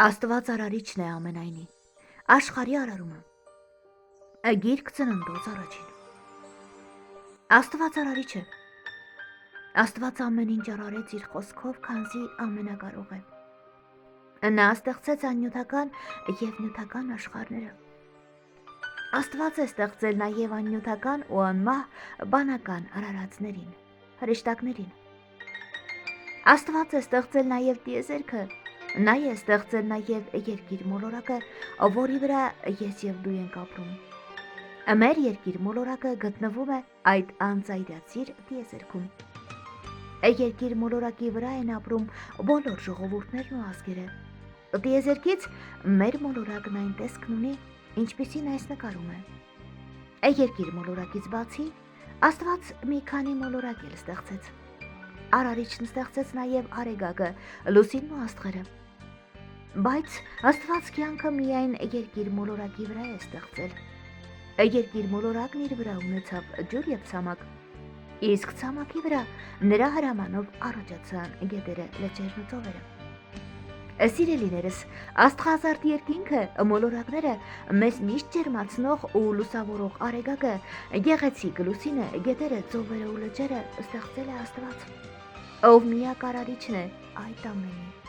Աստված արարիչն է ամենայնի, աշխարհի արարումը, գիրք ծննդոց առաջին։ Աստված արարիչ է, Աստված ամեն ինչ արարեց իր խոսքով, քանզի ամենակարող է։ Նա ստեղծեց աննյութական և նյութական աշխարհները։ Աստված է ստեղծել նաև աննյութական ու անմահ բանական արարածներին, հրեշտակներին։ Աստված է ստեղծել նաև տիեզերքը, նա է ստեղծել նաև երկիր մոլորակը, որի վրա ես և դու ենք ապրում։ Մեր երկիր մոլորակը գտնվում է այդ անծայրածիր տիեզերքում։ Երկիր մոլորակի վրա են ապրում բոլոր ժողովուրդներն ու ազգերը։ Տիեզերքից մեր մոլորակն այն տեսքն ունի, ինչպիսին այս նկարում է։ Երկիր մոլորակից բացի Աստված մի քանի մոլորակ էլ ստեղծեց։ Արարիչն ստեղծեց նաև արեգակը, լուսինն ու աստղերը։ Բայց Աստված կյանքը միայն երկիր մոլորակի վրա է ստեղծել։ Երկիր մոլորակն իր վրա ունեցավ ջուր և ցամաք, իսկ ցամաքի վրա նրա հրամանով առաջացան գետերը, լճերն ու ծովերը։ Սիրելիներս, աստղազարդ երկինքը, մոլորակները, մեզ միշտ ջերմացնող ու լուսավորող արեգակը, գեղեցիկ լուսինը, գետերը, ծովերը ու լճերը ստեղծել է Աստված, ով միակ արարիչն է այդ ամենի։